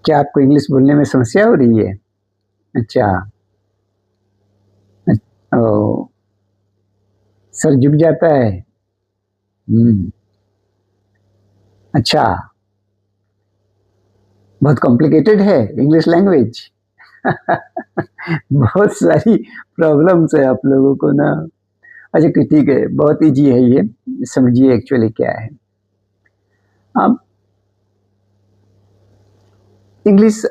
क्या आपको इंग्लिश बोलने में समस्या हो रही है? अच्छा। ओह! सर झुक जाता है? हुँ। अच्छा, बहुत कॉम्प्लिकेटेड है इंग्लिश लैंग्वेज? बहुत सारी प्रॉब्लम्स है आप लोगों को ना। अच्छा ठीक है, बहुत ईज़ी है ये, समझिए एक्चुअली क्या है। अब इंग्लिश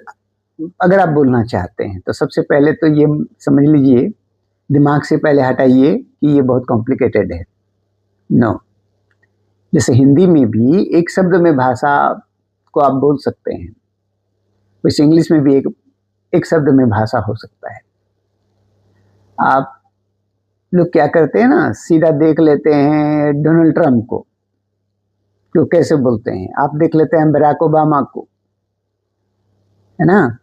अगर आप बोलना चाहते हैं, तो सबसे पहले तो ये समझ लीजिए, दिमाग से पहले हटाइए कि ये बहुत कॉम्प्लिकेटेड है। नो। जैसे हिंदी में भी एक शब्द में भाषा को आप बोल सकते हैं, वैसे इंग्लिश में भी एक एक शब्द में भाषा हो सकता है। आप लोग क्या करते हैं ना, सीधा देख लेते हैं डोनाल्ड ट्रंप को, कि वो कैसे बोलते हैं। आप देख लेते हैं बराक ओबामा को, है ना?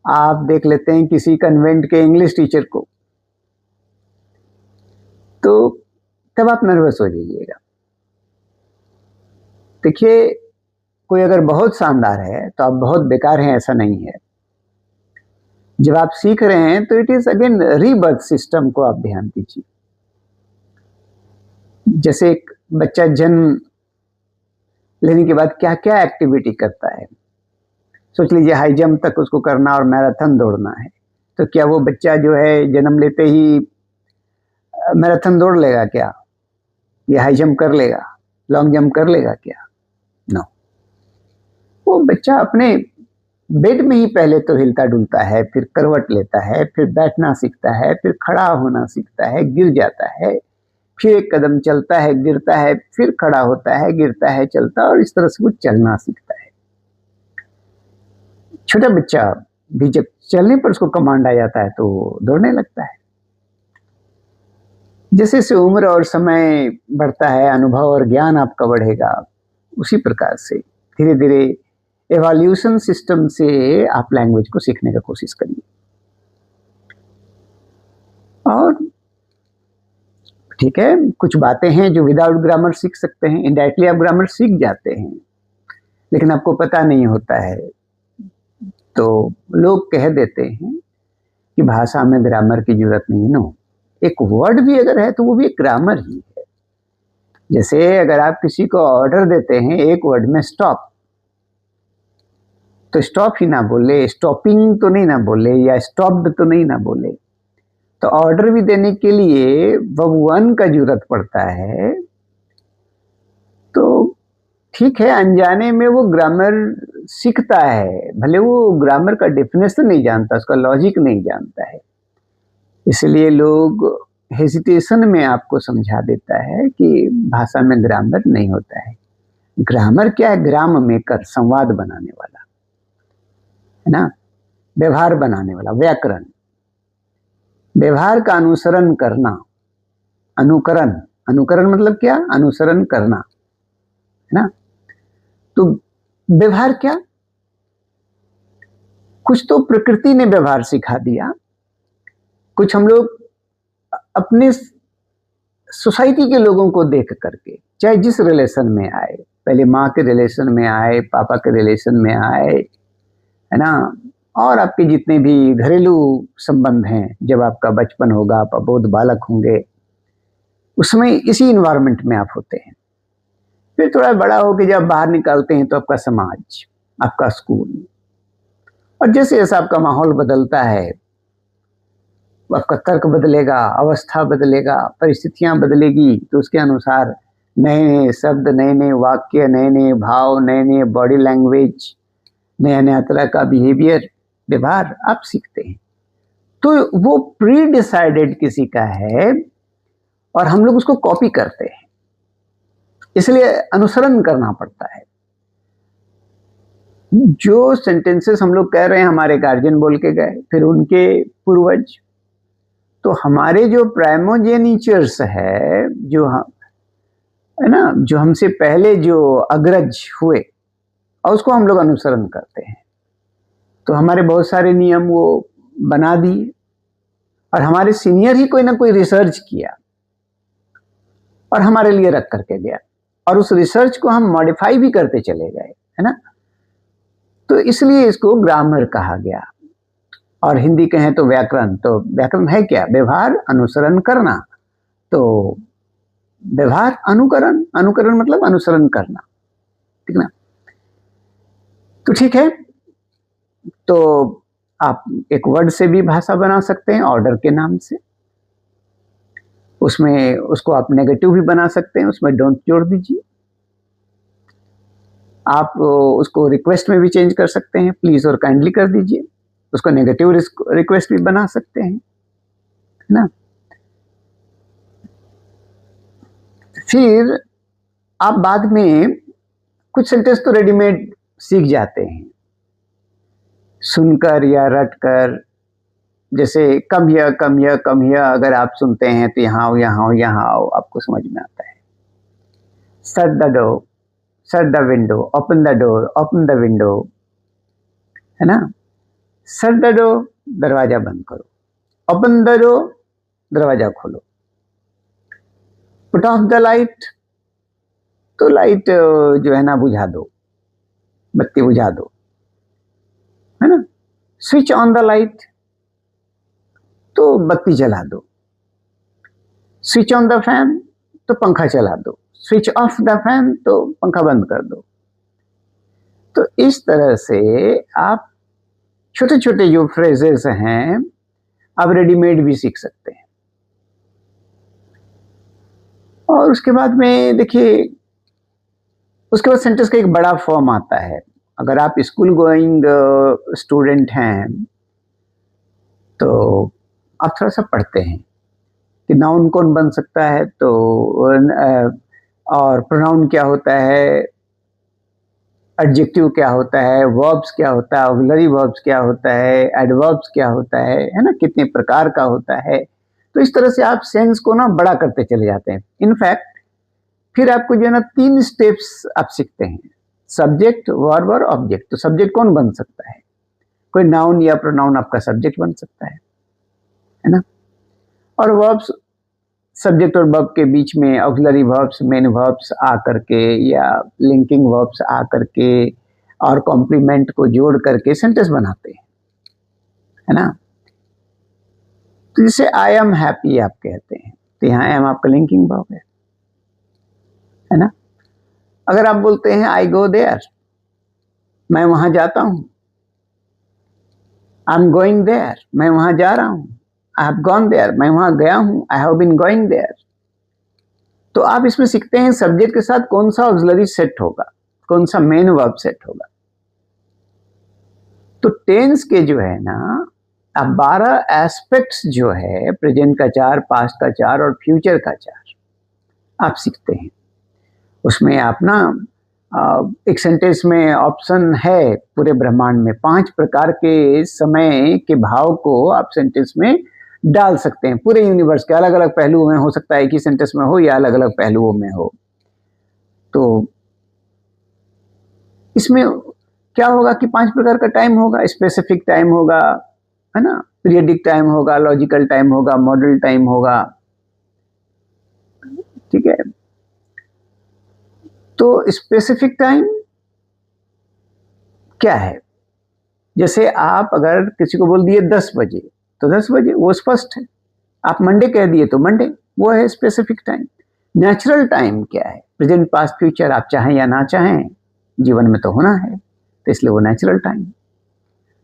आप देख लेते हैं किसी कन्वेंट के इंग्लिश टीचर को, तो तब आप नर्वस हो जाइएगा। देखिए, कोई अगर बहुत शानदार है, तो आप बहुत बेकार हैं ऐसा नहीं है। जब आप सीख रहे हैं तो it is again rebirth system को आप ध्यान दीजिए। जैसे एक बच्चा जन्म लेने के बाद क्या-क्या एक्टिविटी करता है। सोच लीजिए हाई जंप तक उसको करना और मैराथन दौड़ना है, तो क्या वो बच्चा जो है जन्म लेते ही मैराथन दौड़ लेगा क्या? या हाई जंप कर लेगा? लॉन्ग जंप कर लेगा क्या? नो। वो बच्चा अपने बेड में ही पहले तो हिलता-डुलता है, फिर करवट लेता है, फिर बैठना सीखता है, फिर खड़ा होना सीखता है, गिर जाता है, फिर एक कदम चलता है, गिरता है, फिर खड़ा होता है, गिरता है, चलता है और इस तरह से वो चलना सीखता है। छोटा बच्चा भी जब चलने पर उसको कमांड आ जाता है तो दौड़ने लगता है। जैसे-जैसे उम्र और समय बढ़ता है, अनुभव और ज्ञान आपका बढ़ेगा, उसी प्रकार से धीरे-धीरे इवोल्यूशन सिस्टम से आप लैंग्वेज को सीखने का कोशिश करिए। और ठीक है, कुछ बातें हैं जो विदाउट ग्रामर सीख सकते हैं, इनडायरेक्टली आप ग्रामर सीख जाते हैं, लेकिन आपको पता नहीं होता है। तो लोग कह देते हैं कि भाषा में ग्रामर की ज़रूरत नहीं। नो, एक वर्ड भी अगर है तो वो भी एक ग्रामर ही है। जैसे अगर आप किसी को ऑर्डर देते हैं एक वर्ड में स्टॉप, तो स्टॉप ही ना बोले, स्टॉपिंग तो नहीं ना बोले या स्टॉप्ड तो नहीं ना बोले। तो ऑर्डर भी देने के लिए वर्ब वन का ज़रूरत पड़ता है। तो ठीक है, अनजाने में वो ग्रामर सीखता है, भले वो ग्रामर का डेफिनेशन नहीं जानता, उसका लॉजिक नहीं जानता है। इसलिए लोग हेजिटेशन में आपको समझा देता है कि भाषा में ग्रामर नहीं होता है। ग्रामर क्या है? ग्राम मेकर, संवाद बनाने वाला, है ना? व्यवहार बनाने वाला, व्याकरण। व्यवहार का अनुसरण करना, अनुकरण। अनुकरण मतलब क्या? अनुसरण करना, है ना? तो व्यवहार क्या? कुछ तो प्रकृति ने व्यवहार सिखा दिया, कुछ हम लोग अपने सोसाइटी के लोगों को देख करके, चाहे जिस रिलेशन में आए, पहले माँ के रिलेशन में आए, पापा के रिलेशन में आए, है ना? और आपके जितने भी घरेलू संबंध हैं, जब आपका बचपन होगा, आप अबोध बालक होंगे, उसमें इसी एनवायरनमेंट में आप होते हैं। फिर थोड़ा बड़ा होके जब बाहर निकलते हैं तो आपका समाज, आपका स्कूल, और जैसे-जैसे आपका माहौल बदलता है, आपका तर्क बदलेगा, अवस्था बदलेगा, परिस्थितियाँ बदलेगी, तो उसके अनुसार नए-नए शब्द, नए-नए वाक्य, नए-नए भाव, नए-नए बॉडी लैंग्वेज, नया-नया तरह का बिहेवियर, व्यवहार आप सीखते हैं। तो वो प्री डिसाइडेड किसी का है और हम लोग उसको कॉपी करते हैं, इसलिए अनुसरण करना पड़ता है। जो सेंटेंसेस हम लोग कह रहे हैं, हमारे गार्जियन बोल के गए, फिर उनके पूर्वज, तो हमारे जो प्राइमोजेनिचर्स है, जो है ना, जो हमसे पहले जो अग्रज हुए, और उसको हम लोग अनुसरण करते हैं। तो हमारे बहुत सारे नियम वो बना दिए, और हमारे सीनियर ही कोई ना कोई रिसर्च किया और हमारे लिए रख करके गया, और उस रिसर्च को हम मॉडिफाई भी करते चले गए, है ना? तो इसलिए इसको ग्रामर कहा गया। और हिंदी कहें तो व्याकरण। तो व्याकरण है क्या? व्यवहार अनुसरण करना। तो व्यवहार अनुकरण, अनुकरण मतलब अनुसरण करना, ठीक ना? तो ठीक है, तो आप एक वर्ड से भी भाषा बना सकते हैं, ऑर्डर के नाम से। उसमें उसको आप नेगेटिव भी बना सकते हैं, उसमें डोंट जोड़ दीजिए। आप उसको रिक्वेस्ट में भी चेंज कर सकते हैं, प्लीज और काइंडली कर दीजिए। उसको नेगेटिव रिक्वेस्ट भी बना सकते हैं, है ना? फिर आप बाद में कुछ सेंटेंस तो रेडीमेड सीख जाते हैं, सुनकर या रटकर। जैसे come here come here come here, अगर आप सुनते हैं तो यहाँ आओ यहाँ आओ यहाँ आओ, आपको समझ में आता है। Shut the door, shut the window, open the door, open the window, है ना? शट द डोर, दरवाजा बंद करो। ओपन द डोर, दरवाजा खोलो। पुट ऑफ द लाइट, तो लाइट जो है ना बुझा दो, बत्ती बुझा दो, है ना? स्विच ऑन द लाइट, तो बत्ती जला दो। स्विच ऑन द फैन, तो पंखा चला दो। स्विच ऑफ द फैन, तो पंखा बंद कर दो। तो इस तरह से आप छोटे छोटे जो फ्रेजेस हैं आप रेडीमेड भी सीख सकते हैं। और उसके बाद में देखिए, उसके बाद सेंटेंस का एक बड़ा फॉर्म आता है। अगर आप स्कूल गोइंग स्टूडेंट हैं तो आप थोड़ा सा पढ़ते हैं कि नाउन कौन बन सकता है, तो और प्रोनाउन क्या होता है, एडजेक्टिव क्या होता है, वर्ब्स क्या होता है, ऑक्सिलरी वर्ब्स क्या होता है, एडवर्ब्स क्या होता है ना? कितने प्रकार का होता है। तो इस तरह से आप सेंस को ना बड़ा करते चले जाते हैं। इनफैक्ट फिर आपको जो है ना 3 स्टेप्स आप सीखते हैं, सब्जेक्ट, वर्ब और ऑब्जेक्ट। तो सब्जेक्ट कौन बन सकता है? कोई नाउन या प्रोनाउन आपका सब्जेक्ट बन सकता है ना? और वर्ब्स, सब्जेक्ट और वर्ब के बीच में ऑक्सिलरी वर्ब्स, मेन वर्ब्स आ करके या लिंकिंग वर्ब्स आ करके और कॉम्प्लीमेंट को जोड़ करके सेंटेंस बनाते हैं, है ना? तो जैसे आई एम हैप्पी आप कहते हैं, तो यहाँ एम आपका लिंकिंग वर्ब है ना? अगर आप बोलते हैं आई गो देयर, मैं वहां जाता हूं, आई एम गोइंग देयर, मैं वहां जा रहा हूं, आई हैव गॉन देयर, मैं वहां गया हूं, I have been going there. तो आप इसमें सीखते हैं सब्जेक्ट के साथ कौन सा ऑक्सिलरी सेट होगा, कौन सा मेन वर्ब सेट होगा। तो टेंस के जो है ना अब 12 एस्पेक्ट्स जो है, प्रेजेंट का 4, पास्ट का 4 और फ्यूचर का 4 आप सीखते हैं। उसमें आप ना एक सेंटेंस में ऑप्शन है, पूरे ब्रह्मांड में 5 प्रकार के समय के भाव को आप सेंटेंस में डाल सकते हैं। पूरे यूनिवर्स के अलग अलग पहलुओं में हो सकता है, एक ही सेंटेंस में हो या अलग अलग पहलुओं में हो। तो इसमें क्या होगा कि 5 प्रकार का टाइम होगा, स्पेसिफिक टाइम होगा, है ना? पीरियडिक टाइम होगा, लॉजिकल टाइम होगा, मॉडल टाइम होगा, ठीक है? तो स्पेसिफिक टाइम क्या है? जैसे आप अगर किसी को बोल दिए 10 बजे, तो 10 बजे वो स्पष्ट है। आप मंडे कह दिए तो मंडे, वो है स्पेसिफिक टाइम। नेचुरल टाइम क्या है? प्रेजेंट, पास्ट, फ्यूचर, आप चाहें या ना चाहें जीवन में तो होना है, तो इसलिए वो नेचुरल टाइम।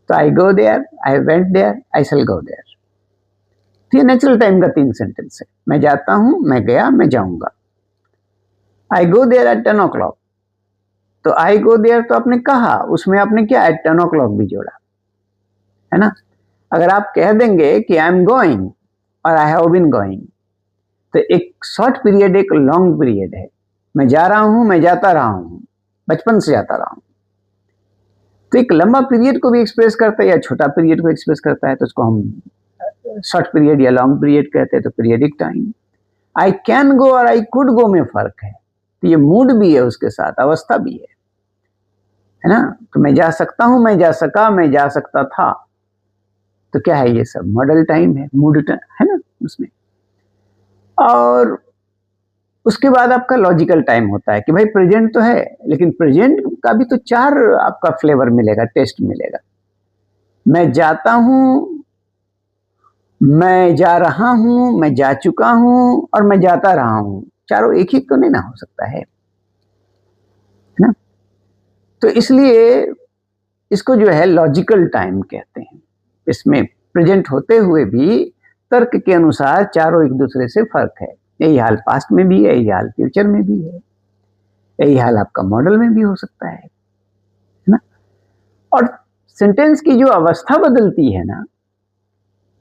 तो I go there, I went there, I shall go there. तो ये नेचुरल टाइम का 3 सेंटेंस है। मैं जाता हूं, मैं गया, मैं जाऊंगा। आई गो देयर एट 10 o'clock, तो आई गो देयर तो आपने कहा, उसमें आपने क्या एट 10 o'clock भी जोड़ा, है ना? अगर आप कह देंगे कि आई एम गोइंग और आई हैव बीन गोइंग, तो एक शॉर्ट पीरियड, एक लॉन्ग पीरियड है। मैं जा रहा हूं, मैं जाता रहा हूं, बचपन से जाता रहा हूं। तो एक लंबा पीरियड को भी एक्सप्रेस करता है या छोटा पीरियड को एक्सप्रेस करता है, तो उसको हम शॉर्ट पीरियड या लॉन्ग पीरियड कहते हैं। तो periodic time. I can go और आई कुड गो में फर्क है। तो ये मूड भी है, उसके साथ अवस्था भी है ना? तो मैं जा सकता हूं, मैं जा सका, मैं जा सकता था। तो क्या है? ये सब मॉडल टाइम है, मूड है ना उसमें। और उसके बाद आपका लॉजिकल टाइम होता है कि भाई प्रेजेंट तो है, लेकिन प्रेजेंट का भी तो 4 आपका फ्लेवर मिलेगा, टेस्ट मिलेगा। मैं जाता हूँ, मैं जा रहा हूँ, मैं जा चुका हूँ और मैं जाता रहा हूँ। चारों एक ही तो नहीं ना हो सकता है ना? तो इसलिए इसको जो है लॉजिकल टाइम कहते हैं। इसमें प्रेजेंट होते हुए भी तर्क के अनुसार चारों एक दूसरे से फर्क है। यही हाल पास्ट में भी है, यही हाल फ्यूचर में भी है, यही हाल आपका मॉडल में भी हो सकता है ना? और सेंटेंस की जो अवस्था बदलती है ना,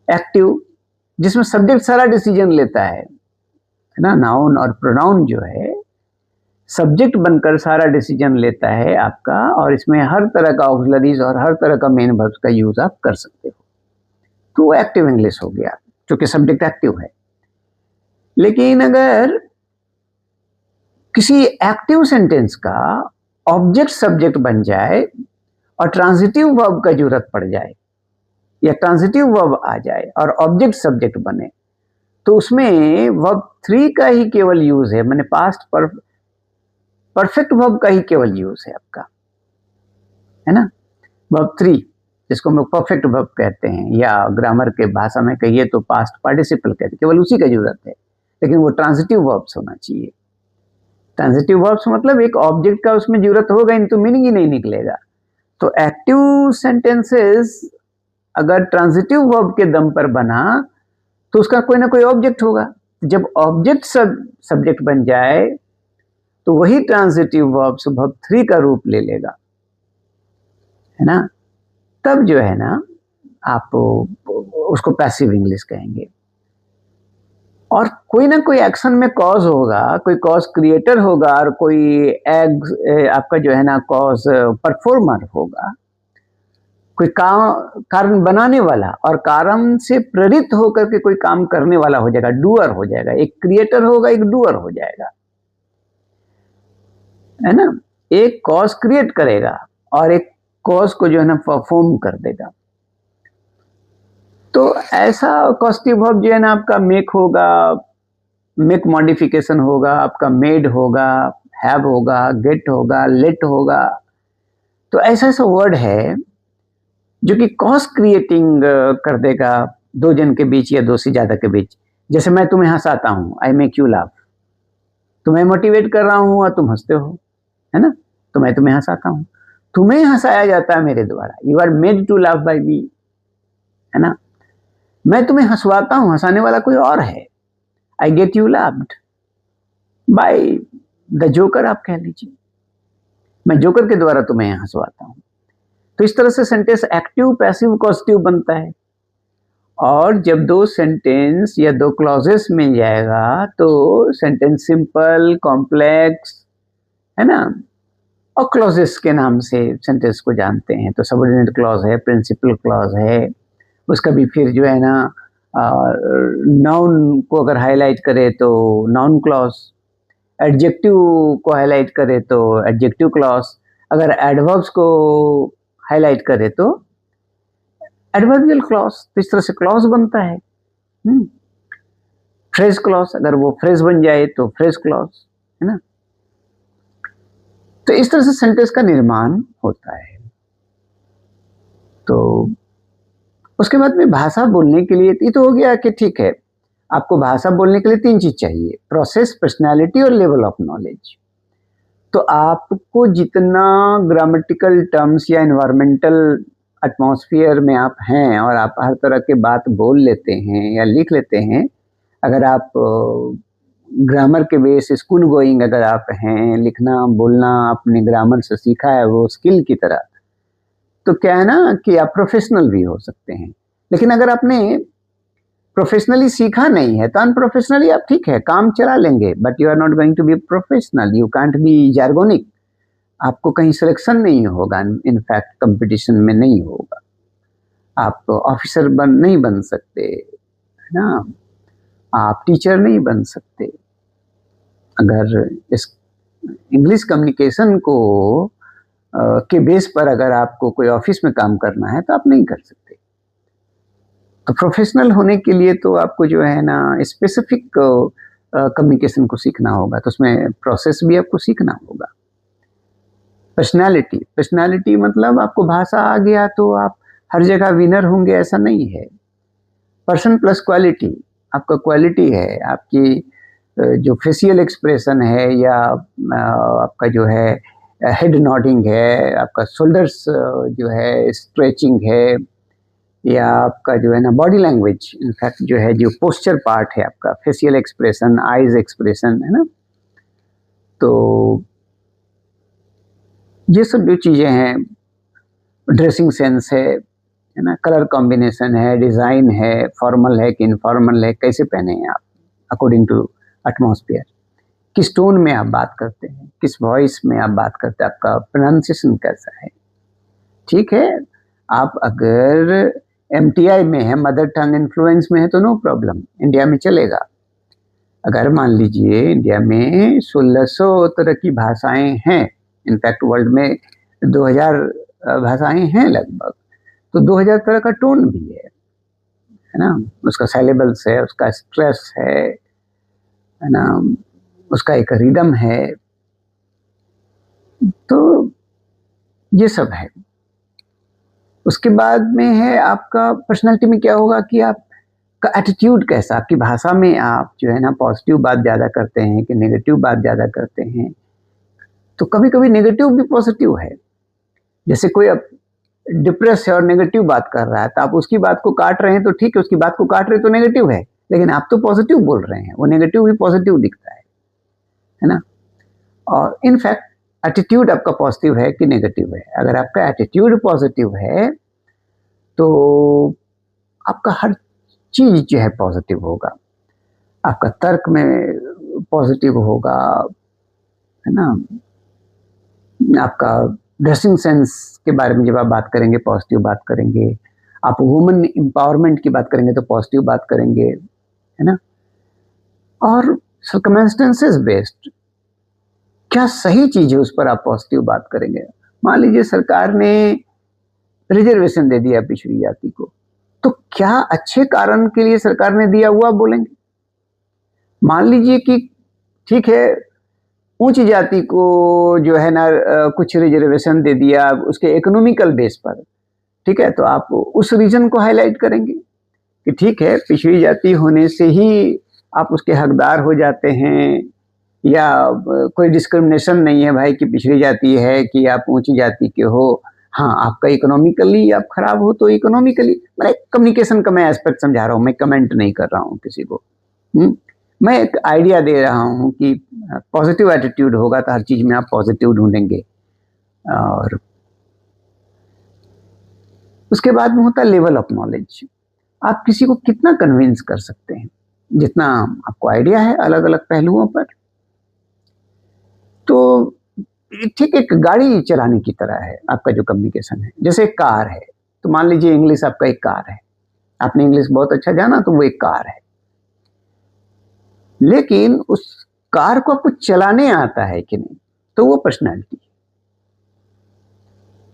एक्टिव, जिसमें सब्जेक्ट सारा डिसीजन लेता है ना, नाउन और प्रोनाउन जो है सब्जेक्ट बनकर सारा डिसीजन लेता है आपका, और इसमें हर तरह का ऑक्सिलरीज और हर तरह का मेन वर्ब्स का यूज आप कर सकते हो। तो वो एक्टिव इंग्लिश हो गया, क्योंकि सब्जेक्ट एक्टिव है। लेकिन अगर किसी एक्टिव सेंटेंस का ऑब्जेक्ट सब्जेक्ट बन जाए और ट्रांजिटिव वर्ब का जरूरत पड़ जाए, या ट्रांजिटिव वर्ब आ जाए और ऑब्जेक्ट सब्जेक्ट बने, तो उसमें वर्ब 3 का ही केवल यूज है, मैंने पास्ट परफेक्ट वर्ब का ही केवल यूज है आपका, है ना? वर्ब 3, जिसको हम लोग परफेक्ट वर्ब कहते हैं, या ग्रामर के भाषा में कहिए तो पास्ट पार्टिसिपल कहते हैं, केवल उसी का जरूरत है। लेकिन वो ट्रांजिटिव वर्ब्स होना चाहिए। ट्रांजिटिव वर्ब्स मतलब एक ऑब्जेक्ट का उसमें जरूरत होगा, इन तो मीनिंग ही नहीं निकलेगा। तो एक्टिव सेंटेंसेस अगर ट्रांजिटिव वर्ब के दम पर बना तो उसका कोई ना कोई ऑब्जेक्ट होगा। जब ऑब्जेक्ट सब्जेक्ट बन जाए तो वही ट्रांजिटिव वर्ब्स वर्ब 3 का रूप ले लेगा, है ना? तब जो है ना आप उसको पैसिव इंग्लिश कहेंगे। और कोई ना कोई एक्शन में कॉज होगा, कोई कॉज क्रिएटर होगा और कोई आपका जो है ना कॉज परफॉर्मर होगा। कोई कारण बनाने वाला और कारण से प्रेरित होकर के कोई काम करने वाला हो जाएगा, डूअर हो जाएगा। एक क्रिएटर होगा, एक डूअर हो जाएगा, है ना? एक कॉज क्रिएट करेगा और एक कॉज को जो है ना परफॉर्म कर देगा। तो ऐसा कॉस्टिव वर्ब जो है ना आपका मेक होगा, मेक मॉडिफिकेशन होगा, आपका मेड होगा, हैव होगा, गेट होगा, लेट होगा। तो ऐसा ऐसा वर्ड है जो कि कॉज क्रिएटिंग कर देगा दो जन के बीच या दो से ज्यादा के बीच। जैसे मैं तुम्हें हंसाता हूं, आई मेक यू लाफ, तुम्हें मोटिवेट कर रहा हूं और तुम हंसते हो, है ना? तो मैं तुम्हें हंसाता हूं, तुम्हें हंसाया जाता है मेरे द्वारा, you are made to laugh by me, है ना? मैं तुम्हें हंसवाता हूं, हंसाने वाला कोई और है, I get you laughed by the joker, आप कह लीजिए, मैं जोकर के द्वारा तुम्हें हंसवाता हूं। तो इस तरह से सेंटेंस एक्टिव, पैसिव, कॉस्टिव बनता है। और जब दो सेंटेंस या दो क्लॉजेस मिल जाएगा तो सेंटेंस सिंपल, कॉम्प्लेक्स, है ना? और क्लॉजेस के नाम से सेंटेंस को जानते हैं। तो सबऑर्डिनेट क्लॉज है, प्रिंसिपल क्लॉज है, उसका भी फिर जो है ना नाउन को अगर हाईलाइट करे तो नाउन क्लॉज, एडजेक्टिव को हाईलाइट करे तो एडजेक्टिव क्लॉज, अगर एडवर्ब्स को हाईलाइट करे तो एडवर्बियल क्लॉज। तो इस तरह से क्लॉज बनता है। फ्रेज क्लॉज, अगर वो फ्रेज बन जाए तो फ्रेज क्लॉज, है ना? तो इस तरह से सेंटेंस का निर्माण होता है। तो उसके बाद में भाषा बोलने के लिए ये तो हो गया कि ठीक है, आपको भाषा बोलने के लिए 3 चीज चाहिए, प्रोसेस, पर्सनैलिटी और लेवल ऑफ नॉलेज। तो आपको जितना ग्रामेटिकल टर्म्स या एनवायरमेंटल एटमॉस्फेयर में आप हैं और आप हर तरह के बात बोल लेते हैं या लिख लेते हैं, अगर आप ग्रामर के बेस स्कूल गोइंग अगर आप हैं, लिखना बोलना अपने ग्रामर से सीखा है वो स्किल की तरह, तो क्या है ना कि आप प्रोफेशनल भी हो सकते हैं। लेकिन अगर आपने प्रोफेशनली सीखा नहीं है तो अनप्रोफेशनली आप ठीक है काम चला लेंगे, but you are not going to be professional, you can't be jargonic, आपको कहीं सिलेक्शन नहीं होगा, इनफैक्ट कंपटीशन में नहीं होगा, आप ऑफिसर नहीं बन सकते, है ना? आप टीचर नहीं बन सकते। अगर इस इंग्लिश कम्युनिकेशन को के बेस पर अगर आपको कोई ऑफिस में काम करना है तो आप नहीं कर सकते। तो प्रोफेशनल होने के लिए तो आपको जो है ना स्पेसिफिक कम्युनिकेशन को सीखना होगा, तो उसमें प्रोसेस भी आपको सीखना होगा। पर्सनालिटी मतलब आपको भाषा आ गया तो आप हर जगह विनर होंगे, ऐसा नहीं है। पर्सन प्लस क्वालिटी, आपका क्वालिटी है, आपकी जो फेशियल एक्सप्रेशन है या आपका जो है हेड नॉडिंग है, आपका शोल्डर्स जो है स्ट्रेचिंग है, या आपका जो है ना बॉडी लैंग्वेज, इनफैक्ट जो है जो पोस्चर पार्ट है आपका, फेशियल एक्सप्रेशन, आईज एक्सप्रेशन, है ना। तो ये सब जो चीज़ें हैं, ड्रेसिंग सेंस है ना, कलर कॉम्बिनेशन है, डिज़ाइन है, फॉर्मल है कि इनफॉर्मल है, कैसे पहने हैं आप अकॉर्डिंग टू एटमॉस्फेयर, किस टोन में आप बात करते हैं, किस वॉइस में आप बात करते हैं, आपका प्रोनाउंसिएशन कैसा है। ठीक है, आप अगर MTI में है, मदर टंग इन्फ्लुएंस में है, तो नो प्रॉब्लम, इंडिया में चलेगा। अगर मान लीजिए इंडिया में 1600 तरह की भाषाएं हैं, इनफैक्ट वर्ल्ड में 2000 भाषाएं हैं लगभग, तो 2000 तरह का टोन भी है ना, उसका सिलेबल्स है, उसका स्ट्रेस है ना, उसका एक रिदम है, तो ये सब है। उसके बाद में है आपका पर्सनालिटी में क्या होगा कि आपका एटीट्यूड कैसा, आपकी भाषा में आप जो है ना पॉजिटिव बात ज़्यादा करते हैं कि नेगेटिव बात ज़्यादा करते हैं। तो कभी कभी नेगेटिव भी पॉजिटिव है, जैसे कोई अब डिप्रेस है और नेगेटिव बात कर रहा है, तो आप उसकी बात को काट रहे हैं तो ठीक है, उसकी बात को काट रहे तो नेगेटिव है, लेकिन आप तो पॉजिटिव बोल रहे हैं, वो नेगेटिव भी पॉजिटिव दिखता है ना। और इनफैक्ट एटीट्यूड आपका पॉजिटिव है कि नेगेटिव है। अगर आपका एटीट्यूड पॉजिटिव है तो आपका हर चीज जो है पॉजिटिव होगा, आपका तर्क में पॉजिटिव होगा, है ना। आपका ड्रेसिंग सेंस के बारे में जब आप बात करेंगे पॉजिटिव बात करेंगे, आप वुमेन एम्पावरमेंट की बात करेंगे तो पॉजिटिव बात करेंगे, है ना। और सर्कमस्टेंसेस बेस्ड क्या सही चीज है उस पर आप पॉजिटिव बात करेंगे। मान लीजिए सरकार ने रिजर्वेशन दे दिया पिछड़ी जाति को, तो क्या अच्छे कारण के लिए सरकार ने दिया हुआ बोलेंगे। मान लीजिए कि ठीक है ऊंच जाति को जो है ना कुछ रिजर्वेशन दे दिया उसके इकोनॉमिकल बेस पर, ठीक है, तो आप उस रीजन को हाईलाइट करेंगे कि ठीक है पिछड़ी जाति होने से ही आप उसके हकदार हो जाते हैं, या कोई डिस्क्रिमिनेशन नहीं है भाई कि पिछड़ी जाति है कि आप ऊंची जाति के हो। हाँ, आपका इकोनॉमिकली आप खराब हो तो इकोनॉमिकली, मैं कम्युनिकेशन का मैं एस्पेक्ट समझा रहा हूँ, मैं कमेंट नहीं कर रहा हूँ किसी को। मैं एक आइडिया दे रहा हूँ कि पॉजिटिव एटीट्यूड होगा तो हर चीज में आप पॉजिटिव ढूंढेंगे। और उसके बाद में होता है लेवल ऑफ नॉलेज, आप किसी को कितना कन्विंस कर सकते हैं, जितना आपको आइडिया है अलग अलग पहलुओं पर। तो ठीक एक गाड़ी चलाने की तरह है आपका जो कम्युनिकेशन है, जैसे एक कार है, तो मान लीजिए इंग्लिश आपका एक कार है, आपने इंग्लिश बहुत अच्छा जाना तो वो एक कार है, लेकिन उस कार को आपको चलाने आता है कि नहीं, तो वो पर्सनालिटी है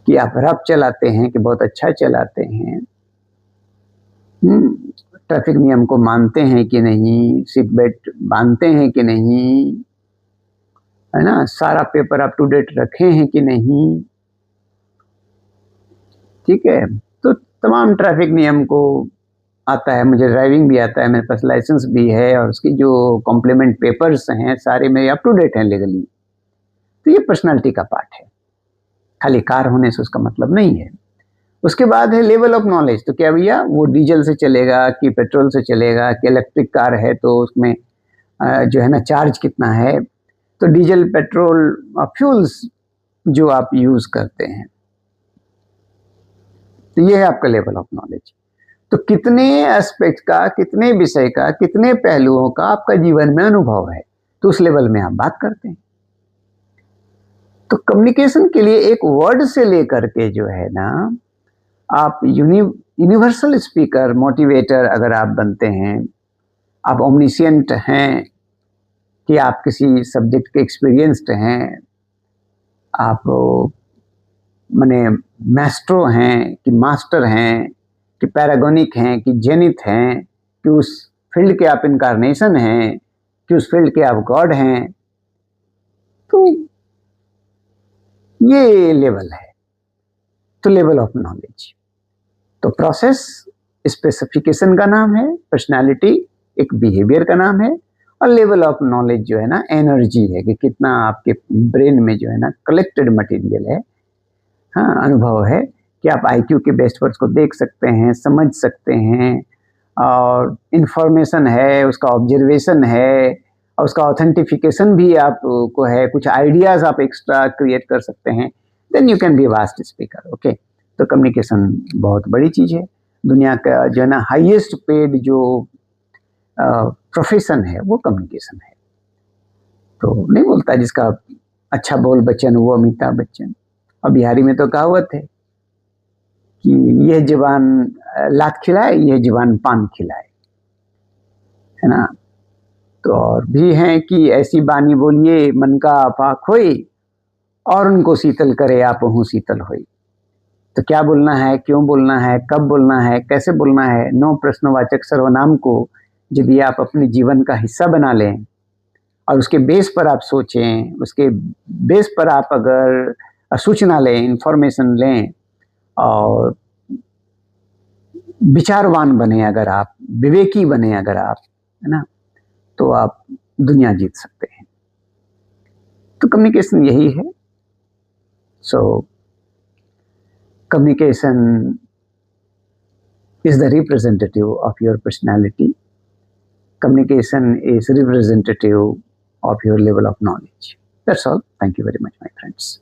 कि आप रफ चलाते हैं कि बहुत अच्छा चलाते हैं, ट्रैफिक नियम को मानते हैं कि नहीं, सीट बेल्ट बांधते हैं कि नहीं, है ना, सारा पेपर अप टू डेट रखे हैं कि नहीं। ठीक है, तो तमाम ट्रैफिक नियम को आता है, मुझे ड्राइविंग भी आता है, मेरे पास लाइसेंस भी है, और उसकी जो कॉम्प्लीमेंट पेपर्स हैं सारे मेरे अप टू डेट हैं लीगली। तो ये पर्सनालिटी का पार्ट है, खाली कार होने से उसका मतलब नहीं है। उसके बाद है लेवल ऑफ नॉलेज, तो क्या भैया वो डीजल से चलेगा कि पेट्रोल से चलेगा कि इलेक्ट्रिक कार है तो उसमें जो है ना चार्ज कितना है, तो डीजल पेट्रोल फ्यूल्स जो आप यूज करते हैं, तो ये है आपका लेवल ऑफ नॉलेज। तो कितने एस्पेक्ट का, कितने विषय का, कितने पहलुओं का आपका जीवन में अनुभव है, तो उस लेवल में आप बात करते हैं। तो कम्युनिकेशन के लिए एक वर्ड से लेकर के जो है ना आप यूनिवर्सल स्पीकर, मोटिवेटर अगर आप बनते हैं, आप ओमनिशिएंट हैं कि आप किसी सब्जेक्ट के एक्सपीरियंस्ड हैं, आप माने मैस्ट्रो हैं कि मास्टर हैं कि पैरागोनिक हैं कि जेनिथ हैं कि उस फील्ड के आप इनकारनेशन हैं, कि उस फील्ड के आप गॉड हैं, तो ये लेवल है। तो लेवल ऑफ नॉलेज, तो प्रोसेस स्पेसिफिकेशन का नाम है, पर्सनालिटी एक बिहेवियर का नाम है, और लेवल ऑफ नॉलेज जो है ना एनर्जी है कि कितना आपके ब्रेन में जो है ना कलेक्टेड मटेरियल है, हाँ अनुभव है कि आप आईक्यू के बेस्ट वर्ड्स को देख सकते हैं, समझ सकते हैं, और इंफॉर्मेशन है, उसका ऑब्जर्वेशन है, और उसका ऑथेंटिफिकेशन भी आपको है, कुछ आइडियाज आप एक्स्ट्रा क्रिएट कर सकते हैं, then you can be vast speaker. Okay, तो कम्युनिकेशन बहुत बड़ी चीज़ है। दुनिया का जो है ना हाईएस्ट पेड जो प्रोफेशन है वो कम्युनिकेशन है। तो नहीं बोलता जिसका अच्छा बोल बच्चन वो अमिताभ बच्चन, और बिहारी में तो कहावत है कि यह जवान लात खिलाए, यह जवान पान खिलाए, है ना। तो और भी हैं कि ऐसी बानी बोलिए मन का आपा खोई, और उनको शीतल करे आप हूँ शीतल होई। तो क्या बोलना है, क्यों बोलना है, कब बोलना है, कैसे बोलना है, 9 प्रश्नवाचक सर्वनाम को यदि आप अपने जीवन का हिस्सा बना लें और उसके बेस पर आप सोचें, उसके बेस पर आप अगर सूचना लें, इंफॉर्मेशन लें, और विचारवान बने अगर आप, विवेकी बने अगर आप, है ना, तो आप दुनिया जीत सकते हैं। तो कम्युनिकेशन यही है। So communication is the representative of your personality. Communication is representative of your level of knowledge. That's all. Thank you very much, my friends.